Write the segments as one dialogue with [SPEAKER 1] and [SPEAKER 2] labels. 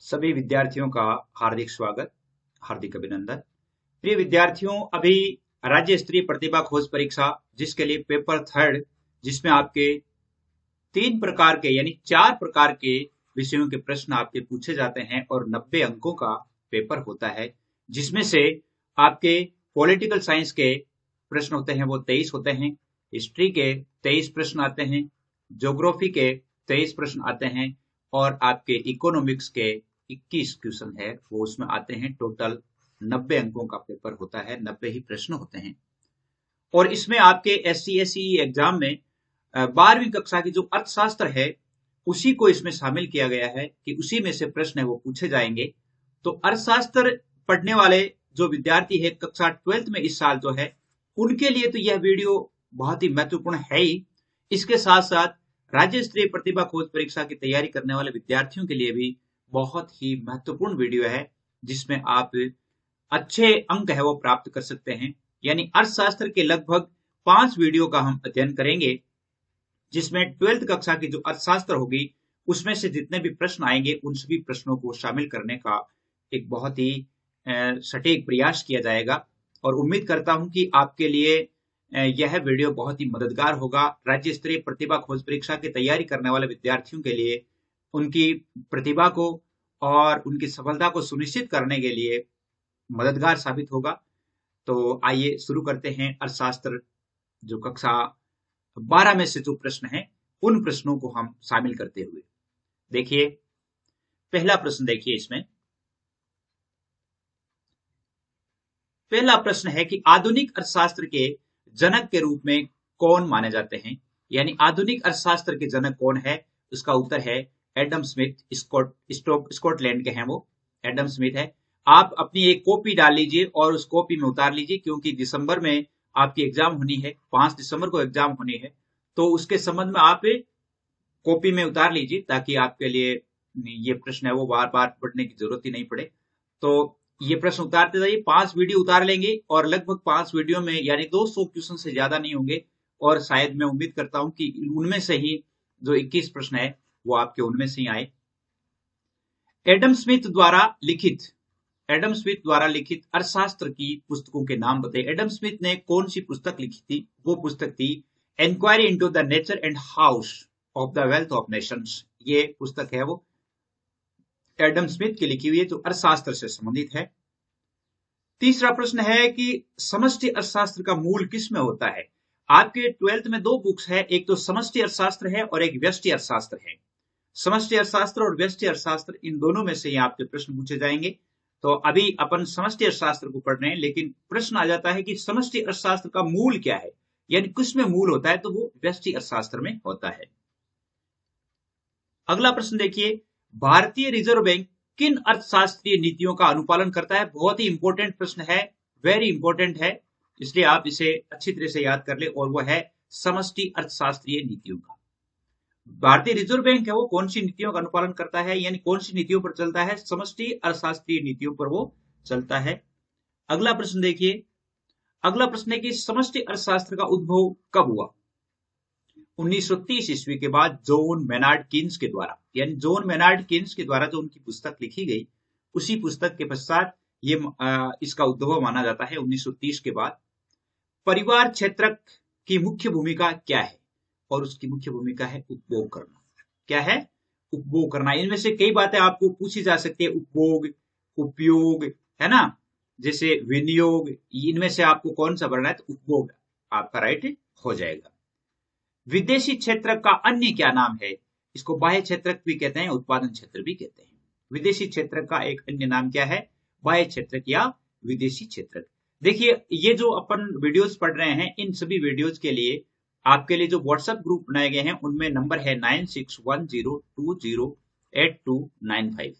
[SPEAKER 1] सभी विद्यार्थियों का हार्दिक स्वागत, हार्दिक अभिनंदन। प्रिय विद्यार्थियों, अभी राज्य स्तरीय प्रतिभा खोज परीक्षा जिसके लिए पेपर थर्ड, जिसमें आपके 3 प्रकार के यानी 4 प्रकार के विषयों के प्रश्न आपके पूछे जाते हैं और 90 अंकों का पेपर होता है, जिसमें से आपके पॉलिटिकल साइंस के प्रश्न होते हैं वो 23 होते हैं, हिस्ट्री के 23 प्रश्न आते हैं, ज्योग्राफी के 23 प्रश्न आते हैं और आपके इकोनॉमिक्स के 21 क्वेश्चन है वो उसमें आते हैं। टोटल 90 अंकों का पेपर होता है, 90 ही प्रश्न होते हैं। और इसमें आपके SC/SE एग्जाम में 12वीं कक्षा की जो अर्थशास्त्र है उसी को इसमें शामिल किया गया है कि उसी में से प्रश्न है वो पूछे जाएंगे। तो अर्थशास्त्र पढ़ने वाले जो विद्यार्थी है कक्षा 12th में इस साल जो है, उनके लिए तो यह वीडियो बहुत ही महत्वपूर्ण है ही। इसके साथ साथ राज्य स्तरीय प्रतिभा खोज परीक्षा की तैयारी करने वाले विद्यार्थियों के लिए भी बहुत ही महत्वपूर्ण वीडियो है, जिसमें आप अच्छे अंक है वो प्राप्त कर सकते हैं। यानी अर्थशास्त्र के लगभग 5 वीडियो का हम अध्ययन करेंगे, जिसमें 12th कक्षा की जो अर्थशास्त्र होगी उसमें से जितने भी प्रश्न आएंगे उन सभी प्रश्नों को शामिल करने का एक बहुत ही सटीक प्रयास किया जाएगा। और उम्मीद करता हूं कि आपके लिए यह वीडियो बहुत ही मददगार होगा। राज्य स्तरीय प्रतिभा खोज परीक्षा की तैयारी करने वाले विद्यार्थियों के लिए उनकी प्रतिभा को और उनकी सफलता को सुनिश्चित करने के लिए मददगार साबित होगा। तो आइए शुरू करते हैं अर्थशास्त्र जो कक्षा 12 में से जो प्रश्न है उन प्रश्नों को हम शामिल करते हुए देखिए। पहला प्रश्न देखिए, इसमें पहला प्रश्न है कि आधुनिक अर्थशास्त्र के जनक के रूप में कौन माने जाते हैं। यानी आधुनिक अर्थशास्त्र के जनक कौन है, उसका उत्तर है एडम स्मिथ। स्कॉटलैंड के हैं वो, एडम स्मिथ है। आप अपनी एक कॉपी डाल लीजिए और उस कॉपी में उतार लीजिए, क्योंकि दिसंबर में आपकी एग्जाम होनी है, 5 दिसंबर को एग्जाम होनी है। तो उसके संबंध में आप कॉपी में उतार लीजिए ताकि आपके लिए ये प्रश्न है वो बार बार पढ़ने की जरूरत ही नहीं पड़े। तो ये प्रश्न उतारते जाइए, 5 वीडियो उतार लेंगे और लगभग 5 वीडियो में यानी 200 क्वेश्चन से ज्यादा नहीं होंगे। और शायद मैं उम्मीद करता हूं कि उनमें से ही जो 21 प्रश्न है वो आपके उनमें से ही आए। एडम स्मिथ द्वारा लिखित अर्थशास्त्र की पुस्तकों के नाम बताइए। एडम स्मिथ ने कौन सी पुस्तक लिखी थी? वो पुस्तक थी inquiry into the nature and causes of the wealth of nations. ये पुस्तक है वो एडम स्मिथ की लिखी हुई है, जो अर्थशास्त्र से संबंधित है। तीसरा प्रश्न है कि समष्टि अर्थशास्त्र का मूल किस में होता है। आपके 12th में 2 बुक्स है, एक तो समष्टि अर्थशास्त्र है और एक व्यष्टि अर्थशास्त्र है। समष्टि अर्थशास्त्र और व्यष्टि अर्थशास्त्र, इन दोनों में से ही आपके प्रश्न पूछे जाएंगे। तो अभी अपन समष्टि अर्थशास्त्र को पढ़ रहे हैं, लेकिन प्रश्न आ जाता है कि समष्टि अर्थशास्त्र का मूल क्या है, यानी किस में मूल होता है, तो वो व्यष्टि अर्थशास्त्र में होता है। अगला प्रश्न देखिए, भारतीय रिजर्व बैंक किन अर्थशास्त्रीय नीतियों का अनुपालन करता है। बहुत ही इंपॉर्टेंट प्रश्न है, वेरी इंपॉर्टेंट है, इसलिए आप इसे अच्छी तरह से याद कर ले। और वो है समष्टि अर्थशास्त्रीय नीतियों का। भारतीय रिजर्व बैंक है वो कौन सी नीतियों का अनुपालन करता है, यानी कौन सी नीतियों पर चलता है? समष्टि अर्थशास्त्रीय नीतियों पर वो चलता है। अगला प्रश्न देखिए, अगला प्रश्न है कि समष्टि अर्थशास्त्र का उद्भव कब हुआ। 1930 ईस्वी के बाद जॉन मेनार्ड कीन्स के द्वारा, यानी जॉन मेनार्ड कीन्स के द्वारा जो उनकी पुस्तक लिखी गई, उसी पुस्तक के पश्चात ये इसका उद्भव माना जाता है 1930 के बाद। परिवार क्षेत्रक की मुख्य भूमिका क्या है? और उसकी मुख्य भूमिका है उपभोग करना। क्या है? उपभोग करना। इनमें से कई बातें आपको पूछी जा सकती है, उपभोग, उपयोग, है ना, जैसे विनियोग, इनमें से आपको कौन सा भरना है, तो उपभोग आपका राइट हो जाएगा। विदेशी क्षेत्र का अन्य क्या नाम है? इसको बाह्य क्षेत्रक भी कहते हैं, उत्पादन क्षेत्र भी कहते हैं। विदेशी क्षेत्र का एक अन्य नाम क्या है? बाह्य क्षेत्रक या विदेशी क्षेत्रक। देखिए, ये जो अपन वीडियोस पढ़ रहे हैं, इन सभी वीडियोस के लिए आपके लिए जो व्हाट्सएप ग्रुप बनाए गए हैं उनमें नंबर है 9610208295।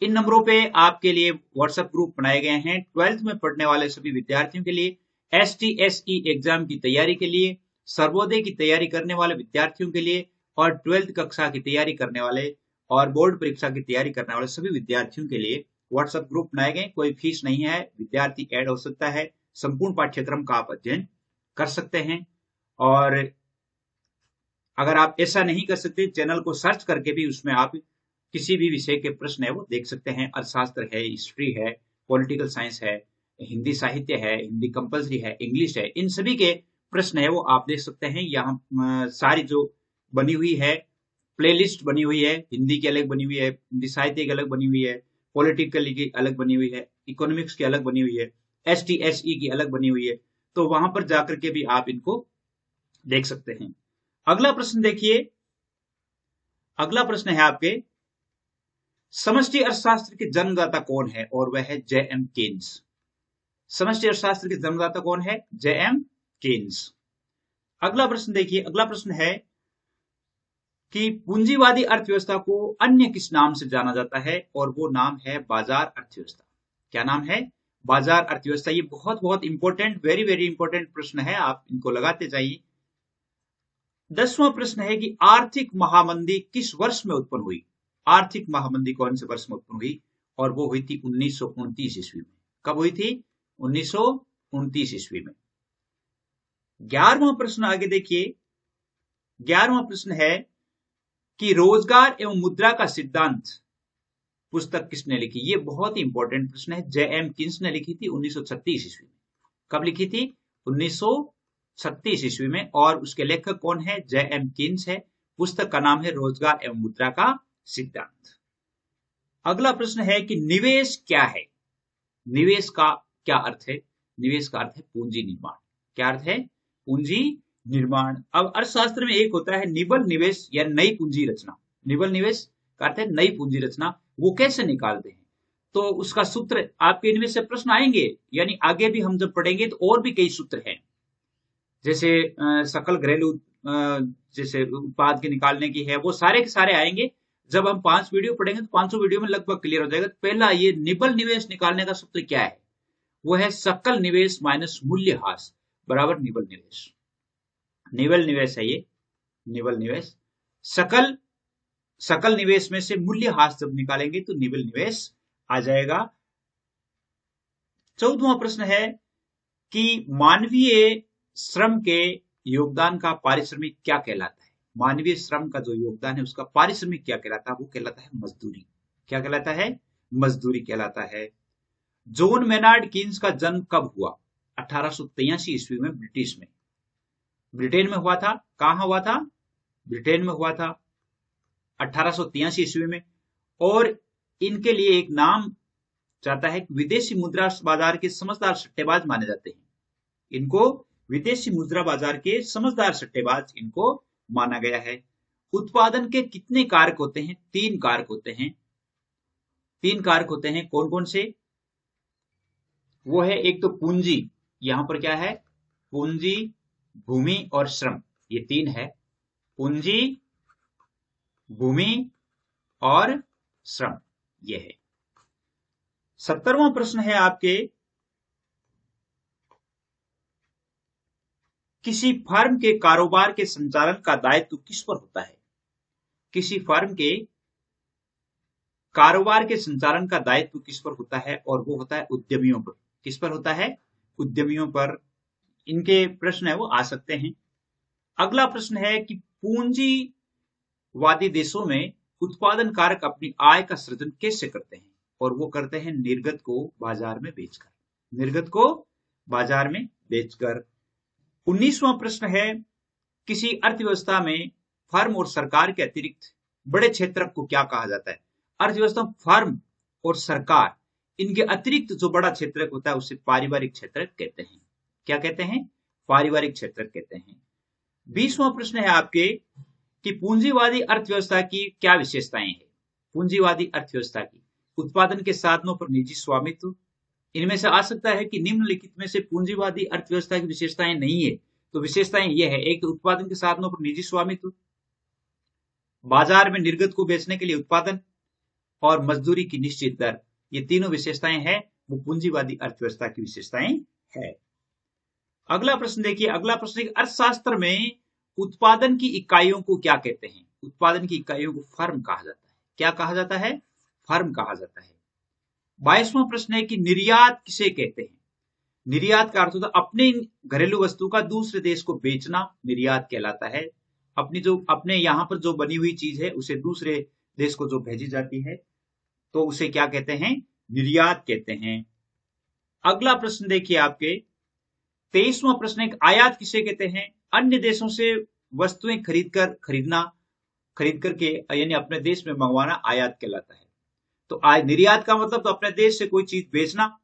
[SPEAKER 1] इन नंबरों पे आपके लिए व्हाट्सएप ग्रुप बनाए गए हैं 12th में पढ़ने वाले सभी विद्यार्थियों के लिए, ST/SE एग्जाम की तैयारी के लिए, सर्वोदय की तैयारी करने वाले विद्यार्थियों के लिए, और 12th कक्षा की तैयारी करने वाले और बोर्ड परीक्षा की तैयारी करने वाले सभी विद्यार्थियों के लिए व्हाट्सएप ग्रुप बनाए गए। कोई फीस नहीं है, विद्यार्थी ऐड हो सकता है, संपूर्ण पाठ्यक्रम का आप अध्ययन कर सकते हैं। और अगर आप ऐसा नहीं कर सकते, चैनल को सर्च करके भी उसमें आप किसी भी विषय के प्रश्न है वो देख सकते हैं। अर्थशास्त्र है, हिस्ट्री है, पॉलिटिकल साइंस है, हिंदी साहित्य है, हिंदी कंपलसरी है, इंग्लिश है, इन सभी के प्रश्न है वो आप देख सकते हैं। यहाँ सारी जो बनी हुई है प्लेलिस्ट बनी हुई है, हिंदी की अलग बनी हुई है, हिंदी साहित्य की अलग बनी हुई है, पॉलिटिकल की अलग बनी हुई है, इकोनॉमिक्स की अलग बनी हुई है, ST/SE की अलग बनी हुई है। तो वहां पर जाकर के भी आप इनको देख सकते हैं। अगला प्रश्न देखिए, अगला प्रश्न है आपके, समष्टि अर्थशास्त्र के जन्मदाता कौन है? और वह है J.M. केन्स। समष्टि अर्थशास्त्र के जन्मदाता कौन है? J.M. केन्स। अगला प्रश्न देखिए, अगला प्रश्न है कि पूंजीवादी अर्थव्यवस्था को अन्य किस नाम से जाना जाता है? और वो नाम है बाजार अर्थव्यवस्था। क्या नाम है? बाजार अर्थव्यवस्था। ये बहुत बहुत इंपॉर्टेंट, वेरी वेरी इंपॉर्टेंट प्रश्न है, आप इनको लगाते जाइए। 10वां प्रश्न है कि आर्थिक महामंदी किस वर्ष में उत्पन्न हुई? आर्थिक महामंदी कौन से वर्ष में उत्पन्न हुई? और वो हुई थी 1929 ईस्वी में। कब हुई थी? 1929 ईस्वी में। 11वां प्रश्न आगे देखिए, 11वां प्रश्न है कि रोजगार एवं मुद्रा का सिद्धांत पुस्तक किसने लिखी? ये बहुत ही इंपॉर्टेंट प्रश्न है। J.M. केन्स ने लिखी थी 1936 ईस्वी में। कब लिखी थी? 1936 ईस्वी में। और उसके लेखक कौन है? J.M. केन्स है। पुस्तक का नाम है रोजगार एवं मुद्रा का सिद्धांत। अगला प्रश्न है कि निवेश क्या है? निवेश का क्या अर्थ है? निवेश का अर्थ है पूंजी निर्माण। क्या अर्थ है? पूंजी निर्माण। अब अर्थशास्त्र में एक होता है निवल निवेश या नई पूंजी रचना। निवल निवेश का अर्थ है नई पूंजी रचना। वो कैसे निकालते हैं? तो उसका सूत्र आपके इनमें से प्रश्न आएंगे, यानी आगे भी हम जब पढ़ेंगे तो और भी कई सूत्र हैं, जैसे सकल घरेलू जैसे उत्पाद के निकालने की है, वो सारे के सारे आएंगे। जब हम 5 वीडियो पढ़ेंगे तो 500 वीडियो में लगभग क्लियर हो जाएगा। पहला ये निवल निवेश निकालने का सूत्र क्या है? वो है सकल निवेश माइनस मूल्यह्रास बराबर निवल निवेश। निवल निवेश है ये, निवल निवेश। सकल निवेश में से मूल्यह्रास जब निकालेंगे तो निवल निवेश आ जाएगा। 14वां प्रश्न है कि मानवीय श्रम के योगदान का पारिश्रमिक क्या कहलाता है? मानवीय श्रम का जो योगदान है उसका पारिश्रमिक क्या कहलाता है? वो कहलाता है मजदूरी। क्या कहलाता है? मजदूरी कहलाता है। जॉन मेनार्ड कीन्स का जन्म कब हुआ? 1883 ईस्वी में ब्रिटिश में, ब्रिटेन में हुआ था। कहां हुआ था? ब्रिटेन में हुआ था 1883 ईस्वी में। और इनके लिए एक नाम चाहता है कि विदेशी मुद्रा बाजार के समझदार सट्टेबाज माने जाते हैं। इनको विदेशी मुद्रा बाजार के समझदार सट्टेबाज इनको माना गया है। उत्पादन के कितने कारक होते हैं? 3 कारक होते हैं। 3 कारक होते हैं। कौन कौन से? वो है एक तो पूंजी, यहां पर क्या है? पूंजी, भूमि और श्रम, ये 3 है। पूंजी, भूमि और श्रम, ये है। 70वां प्रश्न है आपके, किसी फर्म के कारोबार के संचालन का दायित्व किस पर होता है? किसी फर्म के कारोबार के संचालन का दायित्व किस पर होता है? और वो होता है उद्यमियों पर। किस पर होता है? उद्यमियों पर। इनके प्रश्न है वो आ सकते हैं। अगला प्रश्न है कि पूंजीवादी देशों में उत्पादन कारक अपनी आय का सृजन कैसे करते हैं? और वो करते हैं निर्गत को बाजार में बेचकर। निर्गत को बाजार में बेचकर। 19वां प्रश्न है, किसी अर्थव्यवस्था में फर्म और सरकार के अतिरिक्त बड़े क्षेत्रक को क्या कहा जाता है? अर्थव्यवस्था में फर्म और सरकार, इनके अतिरिक्त जो बड़ा क्षेत्रक होता है उसे पारिवारिक क्षेत्रक कहते हैं। क्या कहते हैं? पारिवारिक क्षेत्रक कहते हैं। 20वां प्रश्न है आपके कि पूंजीवादी अर्थव्यवस्था की क्या विशेषताएं हैं? पूंजीवादी अर्थव्यवस्था की उत्पादन के साधनों पर निजी स्वामित्व। इनमें से आ सकता है कि निम्नलिखित में से पूंजीवादी अर्थव्यवस्था की विशेषताएं नहीं है। तो विशेषताएं ये है, एक तो उत्पादन के साधनों पर निजी स्वामित्व, बाजार में निर्गत को बेचने के लिए उत्पादन, और मजदूरी की निश्चित दर। ये तीनों विशेषताएं हैं, वो पूंजीवादी अर्थव्यवस्था की विशेषताएं है। अगला प्रश्न देखिए, अगला प्रश्न, अर्थशास्त्र में उत्पादन की इकाइयों को क्या कहते हैं? उत्पादन की इकाइयों को फर्म कहा जाता है। क्या कहा जाता है? फर्म कहा जाता है। 22वां प्रश्न है कि निर्यात किसे कहते हैं? निर्यात का अर्थ होता है अपने घरेलू वस्तु का दूसरे देश को बेचना, निर्यात कहलाता है। अपनी जो अपने यहां पर जो बनी हुई चीज है उसे दूसरे देश को जो भेजी जाती है तो उसे क्या कहते हैं, निर्यात कहते हैं। अगला प्रश्न देखिए आपके 23वां प्रश्न, एक आयात किसे कहते हैं, अन्य देशों से वस्तुएं खरीद करके यानी अपने देश में मंगवाना आयात कहलाता है। तो निर्यात का मतलब तो अपने देश से कोई चीज बेचना,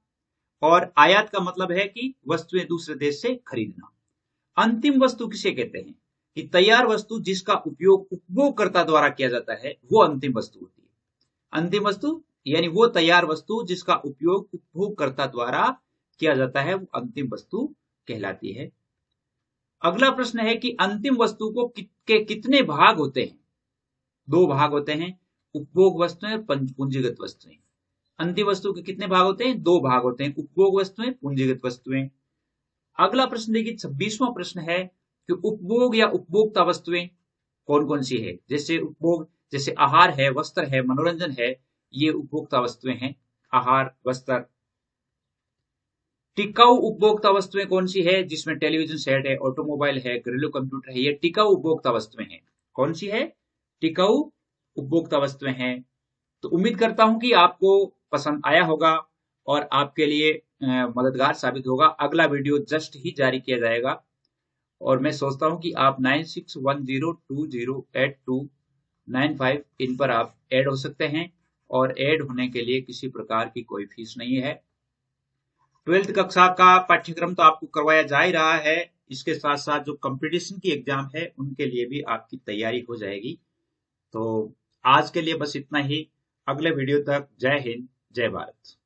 [SPEAKER 1] और आयात का मतलब है कि वस्तुएं दूसरे देश से खरीदना। अंतिम वस्तु किसे कहते हैं, कि तैयार वस्तु जिसका उपयोग उपभोगकर्ता द्वारा किया जाता है वो अंतिम वस्तु होती है। अंतिम वस्तु यानी वो तैयार वस्तु जिसका उपयोग उपभोगकर्ता द्वारा किया जाता है वो अंतिम वस्तु कहलाती है। अगला प्रश्न है कि अंतिम वस्तु के कितने भाग होते हैं। 2 भाग होते हैं, उपभोग वस्तुएं और पूंजीगत वस्तुएं। अंतिम वस्तु के कितने भाग होते हैं, 2 भाग होते हैं, उपभोग वस्तुएं, पूंजीगत वस्तुएं। अगला प्रश्न देखिए 26वां प्रश्न है कि उपभोग या उपभोक्ता वस्तुएं कौन कौन सी है। जैसे उपभोग, जैसे आहार है, वस्त्र है, मनोरंजन है, ये उपभोक्ता वस्तुएं हैं, आहार, वस्त्र। टिकाऊ उपभोक्ता वस्तुएं कौन सी है, जिसमें टेलीविजन सेट है, ऑटोमोबाइल है, घरेलू कंप्यूटर है, ये टिकाऊ उपभोक्ता वस्तुएं हैं। कौन सी है, टिकाऊ उपभोक्ता वस्तुएं हैं। तो उम्मीद करता हूं कि आपको पसंद आया होगा और आपके लिए मददगार साबित होगा। अगला वीडियो जस्ट ही जारी किया जाएगा और मैं सोचता हूं कि आप 9610208295 इन पर आप ऐड हो सकते हैं, और ऐड होने के लिए किसी प्रकार की कोई फीस नहीं है। 12th कक्षा का पाठ्यक्रम तो आपको करवाया जा ही रहा है, इसके साथ साथ जो कंपटीशन की एग्जाम है उनके लिए भी आपकी तैयारी हो जाएगी। तो आज के लिए बस इतना ही। अगले वीडियो तक जय हिंद, जय भारत।